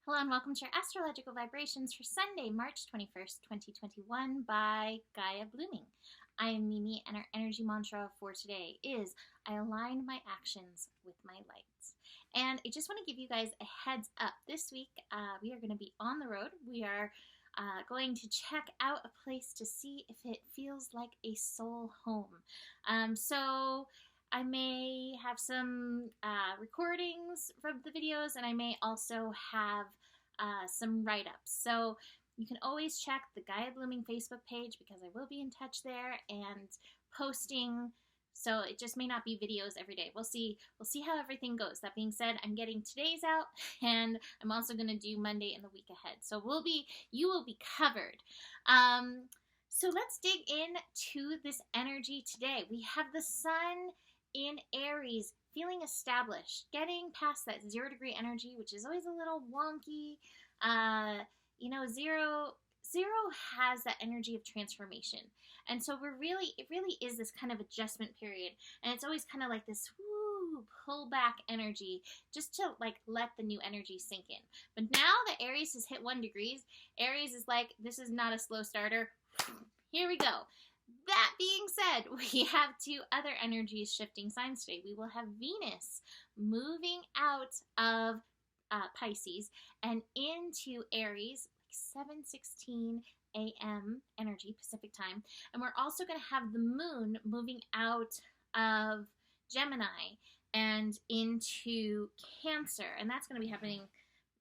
Hello and welcome to your astrological vibrations for Sunday, March 21st, 2021 by Gaia Blooming. I am Mimi and our energy mantra for today is I align my actions with my lights. And I just want to give you guys a heads up. This week we are going to be on the road. We are going to check out a place to see if it feels like a soul home. So I may have some recordings from the videos, and I may also have some write-ups. So you can always check the Gaia Blooming Facebook page because I will be in touch there and posting. So it just may not be videos every day. We'll see how everything goes. That being said, I'm getting today's out, and I'm also going to do Monday and the week ahead. So you will be covered. So let's dig into this energy today. We have the sun in Aries, feeling established, getting past that 0 degree energy, which is always a little wonky. Zero has that energy of transformation. And so it really is this kind of adjustment period. And it's always kind of like this pull back energy just to like let the new energy sink in. But now that Aries has hit 1 degree, Aries is like, this is not a slow starter. Here we go. That being said, we have 2 other energies shifting signs today. We will have Venus moving out of Pisces and into Aries, like 7:16 a.m. energy, Pacific time. And we're also going to have the moon moving out of Gemini and into Cancer. And that's going to be happening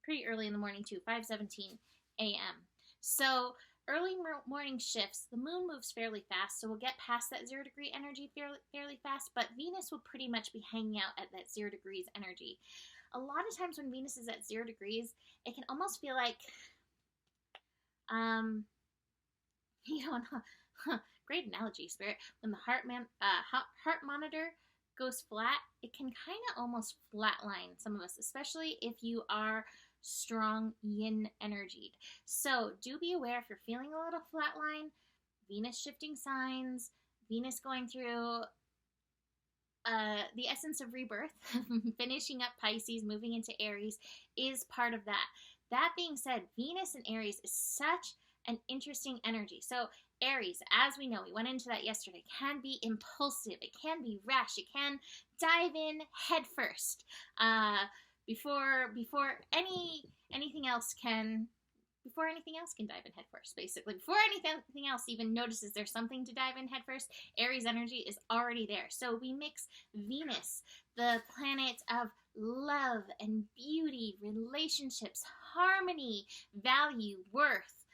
pretty early in the morning too, 5:17 a.m. So early morning shifts, the moon moves fairly fast, so we'll get past that 0 degree energy fairly fast, but Venus will pretty much be hanging out at that 0 degrees energy. A lot of times when Venus is at 0 degrees, it can almost feel like, great analogy, Spirit. When the heart monitor goes flat, it can kind of almost flatline some of us, especially if you are strong yin energied. So do be aware if you're feeling a little flatline, Venus shifting signs, Venus going through the essence of rebirth, finishing up Pisces, moving into Aries is part of that. That being said, Venus in Aries is such an interesting energy. So Aries, as we know, we went into that yesterday, can be impulsive, it can be rash, it can dive in head first. Before anything else can dive in head first, basically. Before anything else even notices there's something to dive in head first, Aries energy is already there. So we mix Venus, the planet of love and beauty, relationships, harmony, value, worth,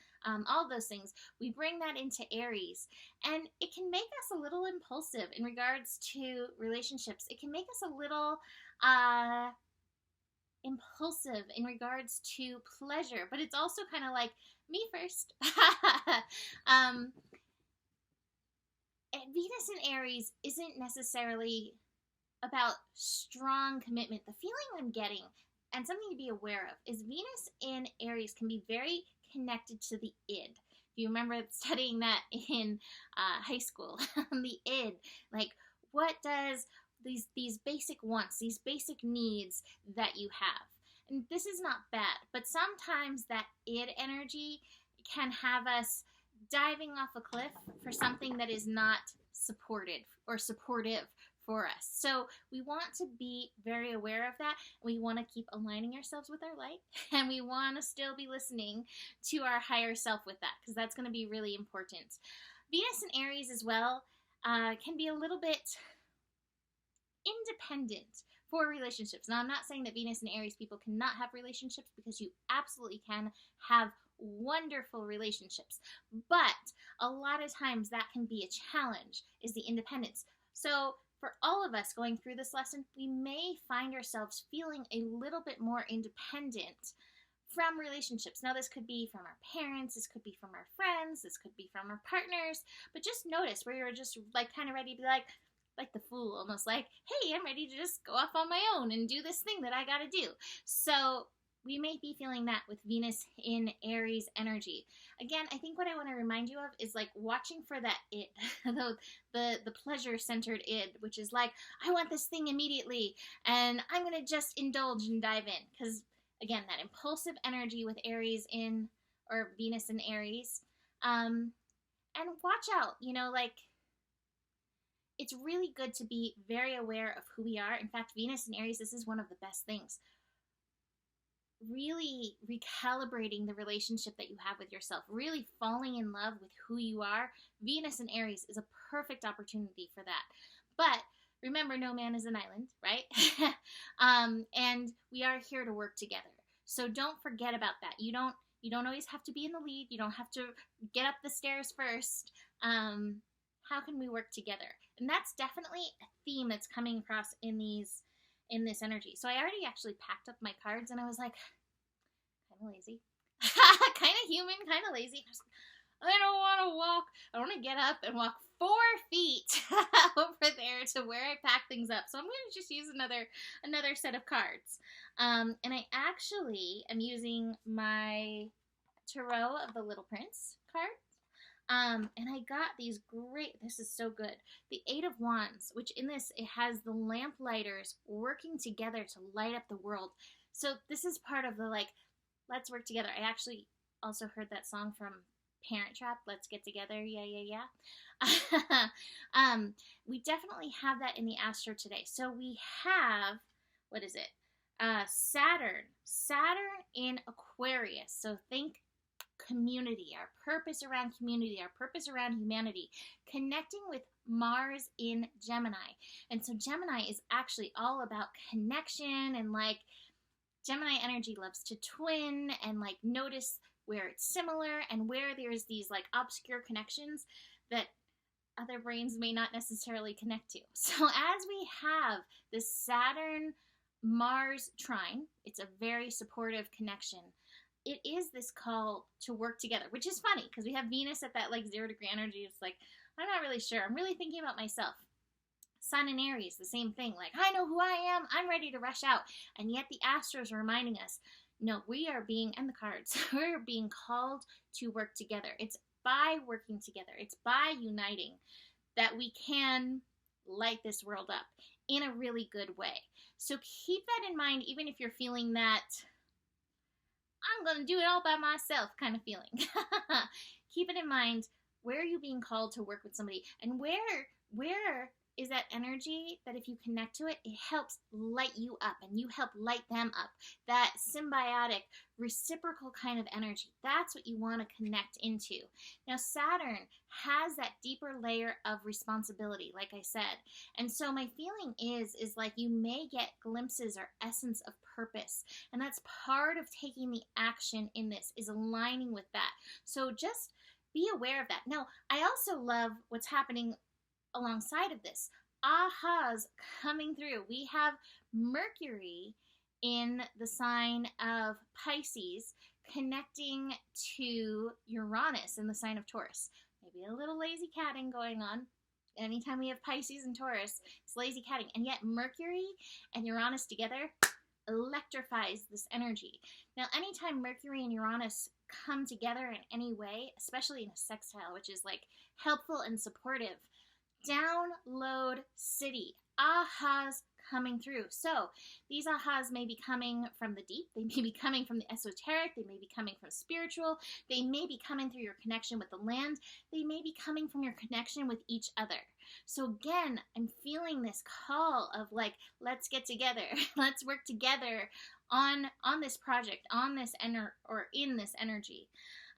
all those things. We bring that into Aries, and it can make us a little impulsive in regards to relationships. It can make us a little impulsive in regards to pleasure, but it's also kind of like me first. Venus in Aries isn't necessarily about strong commitment. The feeling I'm getting, and something to be aware of, is Venus in Aries can be very connected to the id. If you remember studying that in high school, the id, like what does these basic wants, these basic needs that you have. And this is not bad, but sometimes that id energy can have us diving off a cliff for something that is not supported or supportive for us. So we want to be very aware of that. We want to keep aligning ourselves with our light, and we want to still be listening to our higher self with that, because that's going to be really important. Venus in Aries as well can be a little bit independent for relationships. Now, I'm not saying that Venus and Aries people cannot have relationships, because you absolutely can have wonderful relationships, but a lot of times that can be a challenge, is the independence. So for all of us going through this lesson, we may find ourselves feeling a little bit more independent from relationships. Now, this could be from our parents, this could be from our friends, this could be from our partners, but just notice where you're just like kind of ready to be like the fool, almost like, hey, I'm ready to just go off on my own and do this thing that I gotta do. So we may be feeling that with Venus in Aries energy. Again, I think what I want to remind you of is like watching for that id, the pleasure-centered id, which is like, I want this thing immediately, and I'm going to just indulge and dive in. Because again, that impulsive energy with Aries in, or Venus in Aries. And watch out, like, it's really good to be very aware of who we are. In fact, Venus in Aries, this is one of the best things. Really recalibrating the relationship that you have with yourself, really falling in love with who you are. Venus in Aries is a perfect opportunity for that. But remember, no man is an island, right? And we are here to work together. So don't forget about that. You don't always have to be in the lead. You don't have to get up the stairs first. How can we work together? And that's definitely a theme that's coming across in this energy. So I already actually packed up my cards, and I was like, kind of lazy, kind of human, kind of lazy. I don't want to walk. I want to get up and walk 4 feet over there to where I pack things up. So I'm going to just use another set of cards. And I actually am using my Tarot of the Little Prince card. And I got these great, this is so good, the 8 of Wands, which in this, it has the lamp lighters working together to light up the world. So this is part of the, like, let's work together. I actually also heard that song from Parent Trap, Let's Get Together, yeah. We definitely have that in the astro today. So we have, what is it? Saturn in Aquarius. So think community, our purpose around community, our purpose around humanity, connecting with Mars in Gemini. And so Gemini is actually all about connection, and like Gemini energy loves to twin and like notice where it's similar and where there's these like obscure connections that other brains may not necessarily connect to. So as we have this Saturn Mars trine, it's a very supportive connection. It is this call to work together, which is funny because we have Venus at that like 0-degree energy. It's like, I'm not really sure. I'm really thinking about myself. Sun in Aries, the same thing. Like, I know who I am. I'm ready to rush out. And yet the astros are reminding us, no, we are being, and the cards, we're being called to work together. It's by working together. It's by uniting that we can light this world up in a really good way. So keep that in mind, even if you're feeling that I'm going to do it all by myself kind of feeling. Keep it in mind, where are you being called to work with somebody? And where is that energy that if you connect to it, it helps light you up and you help light them up. That symbiotic, reciprocal kind of energy. That's what you want to connect into. Now, Saturn has that deeper layer of responsibility, like I said. And so my feeling is like you may get glimpses or essence of purpose. And that's part of taking the action in this, is aligning with that. So just be aware of that. Now, I also love what's happening alongside of this. Ahas coming through. We have Mercury in the sign of Pisces connecting to Uranus in the sign of Taurus. Maybe a little lazy catting going on. Anytime we have Pisces and Taurus, it's lazy catting. And yet Mercury and Uranus together electrifies this energy. Now, anytime Mercury and Uranus come together in any way, especially in a sextile, which is like helpful and supportive, download city. Ahas coming through. So these ahas may be coming from the deep. They may be coming from the esoteric. They may be coming from spiritual. They may be coming through your connection with the land. They may be coming from your connection with each other. So again, I'm feeling this call of like, let's get together. Let's work together on this project, on this in this energy.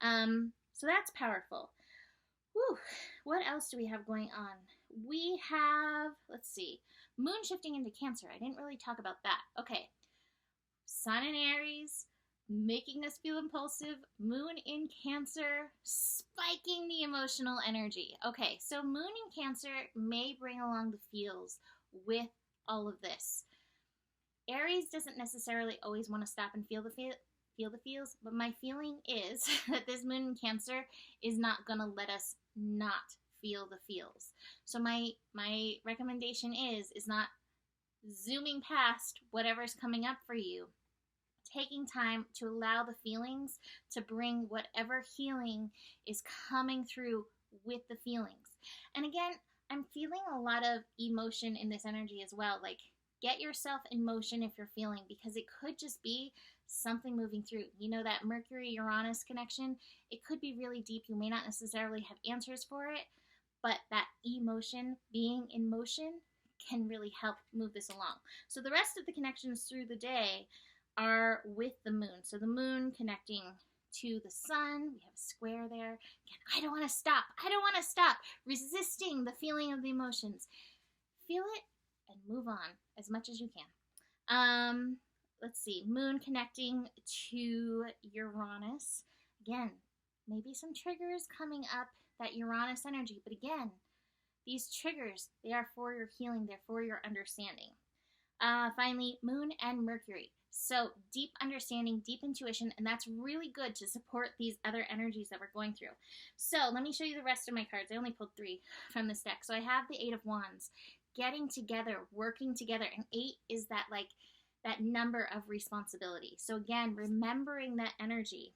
So that's powerful. Whew. What else do we have going on? We have, let's see, moon shifting into Cancer. I didn't really talk about that. Okay. Sun in Aries, making us feel impulsive. Moon in Cancer, spiking the emotional energy. Okay, so moon in Cancer may bring along the feels with all of this. Aries doesn't necessarily always want to stop and feel the feels, but my feeling is that this moon in Cancer is not going to let us not feel the feels. So my recommendation is not zooming past whatever's coming up for you, taking time to allow the feelings to bring whatever healing is coming through with the feelings. And again, I'm feeling a lot of emotion in this energy as well. Like, get yourself in motion if you're feeling, because it could just be something moving through. You know, that Mercury-Uranus connection, it could be really deep. You may not necessarily have answers for it, but that emotion, being in motion, can really help move this along. So the rest of the connections through the day are with the moon. So the moon connecting to the sun, we have a square there. Again, I don't want to stop. I don't want to stop. Resisting the feeling of the emotions. Feel it and move on as much as you can. Let's see, moon connecting to Uranus. Again, maybe some triggers coming up, that Uranus energy. But again, these triggers, they are for your healing. They're for your understanding. Finally, moon and Mercury. So deep understanding, deep intuition, and that's really good to support these other energies that we're going through. So let me show you the rest of my cards. I only pulled 3 from this deck. So I have the 8 of Wands, getting together, working together. And 8 is that number of responsibility. So again, remembering that energy.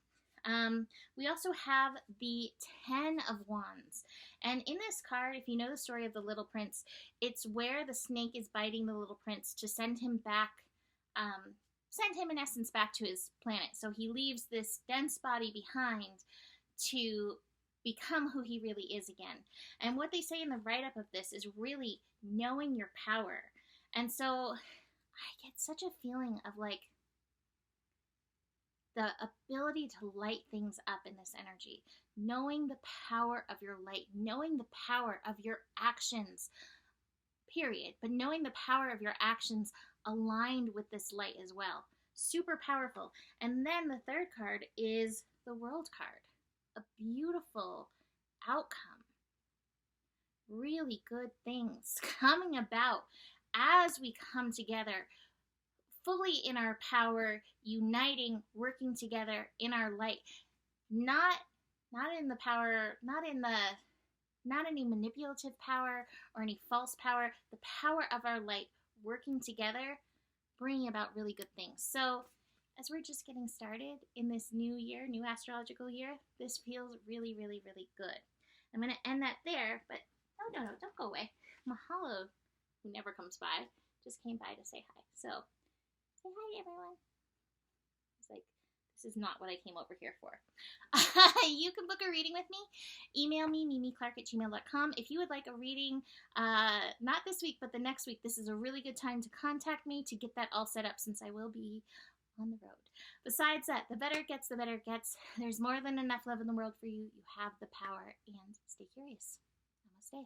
We also have the 10 of Wands. And in this card, if you know the story of the Little Prince, it's where the snake is biting the Little Prince to send him back, send him in essence back to his planet. So he leaves this dense body behind to become who he really is again. And what they say in the write-up of this is really knowing your power. And so I get such a feeling of like the ability to light things up in this energy, knowing the power of your light, knowing the power of your actions, period, but knowing the power of your actions aligned with this light as well. Super powerful. And then the third card is the World card, a beautiful outcome. Really good things coming about as we come together, fully in our power, uniting, working together in our light. Not in the power, not any manipulative power or any false power. The power of our light working together, bringing about really good things. So as we're just getting started in this new year, new astrological year, this feels really, really, really good. I'm going to end that there, but no, don't go away. Mahalo, who never comes by, just came by to say hi. So say hi, everyone. It's like, this is not what I came over here for. You can book a reading with me. Email me, mimiclark@gmail.com. If you would like a reading, not this week, but the next week, this is a really good time to contact me to get that all set up, since I will be on the road. Besides that, the better it gets, the better it gets. There's more than enough love in the world for you. You have the power, and stay curious. Namaste.